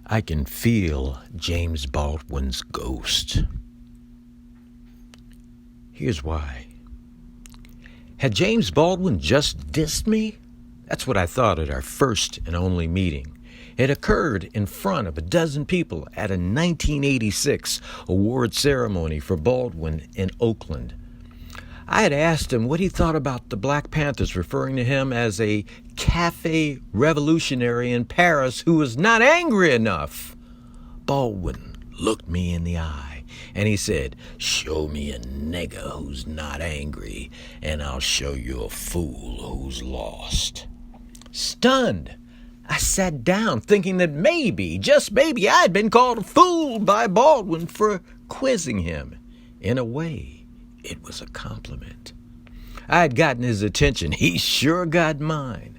I can feel James Baldwin's ghost. Here's why. Had James Baldwin just dissed me? That's what I thought at our first and only meeting. It occurred in front of a dozen people at a 1986 award ceremony for Baldwin in Oakland. I had asked him what he thought about the Black Panthers, referring to him as a cafe revolutionary in Paris who was not angry enough. Baldwin looked me in the eye and he said, "Show me a nigger who's not angry, and I'll show you a fool who's lost." Stunned, I sat down thinking that maybe, just maybe, I'd been called a fool by Baldwin for quizzing him. In a way, it was a compliment. I had gotten his attention. He sure got mine.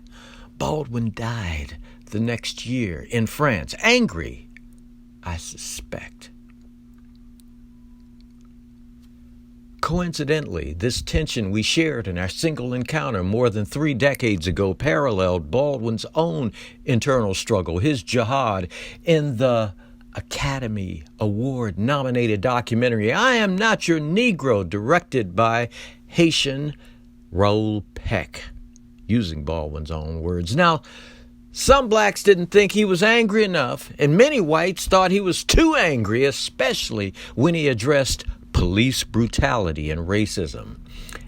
Baldwin died the next year in France, angry, I suspect. Coincidentally, this tension we shared in our single encounter more than 3 decades ago paralleled Baldwin's own internal struggle, his jihad, in the Academy Award-nominated documentary I Am Not Your Negro, directed by Haitian Raoul Peck, using Baldwin's own words. Now, some blacks didn't think he was angry enough, and many whites thought he was too angry, especially when he addressed police brutality and racism.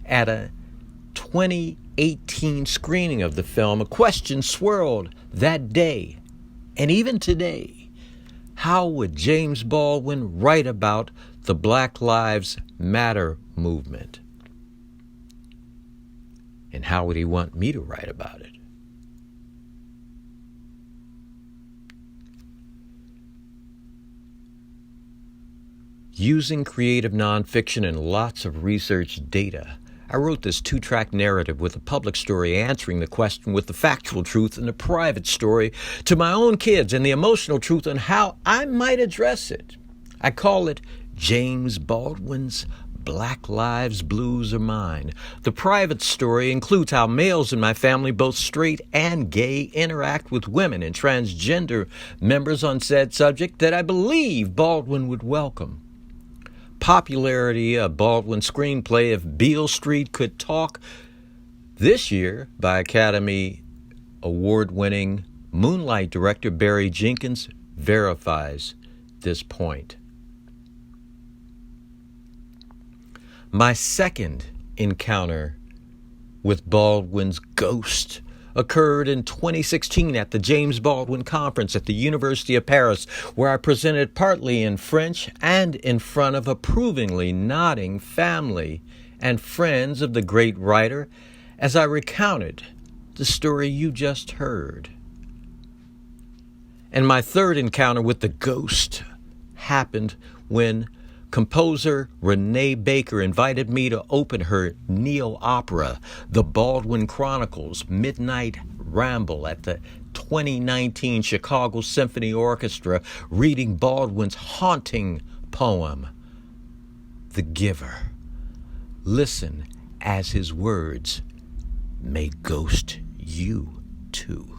At a 2018 screening of the film, a question swirled that day, and even today. How would James Baldwin write about the Black Lives Matter movement? And how would he want me to write about it? Using creative nonfiction and lots of research data, I wrote this 2-track narrative with a public story answering the question with the factual truth and the private story to my own kids and the emotional truth on how I might address it. I call it James Baldwin's Black Lives Blues Are Mine. The private story includes how males in my family, both straight and gay, interact with women and transgender members on said subject that I believe Baldwin would welcome. Popularity of Baldwin's screenplay If Beale Street Could Talk this year by Academy Award-winning Moonlight director Barry Jenkins verifies this point. My second encounter with Baldwin's ghost occurred in 2016 at the James Baldwin Conference at the University of Paris, where I presented partly in French and in front of approvingly nodding family and friends of the great writer as I recounted the story you just heard. And my third encounter with the ghost happened when composer Renee Baker invited me to open her neo-opera, The Baldwin Chronicles Midnight Ramble, at the 2019 Chicago Symphony Orchestra, reading Baldwin's haunting poem, The Giver. Listen as his words may ghost you too.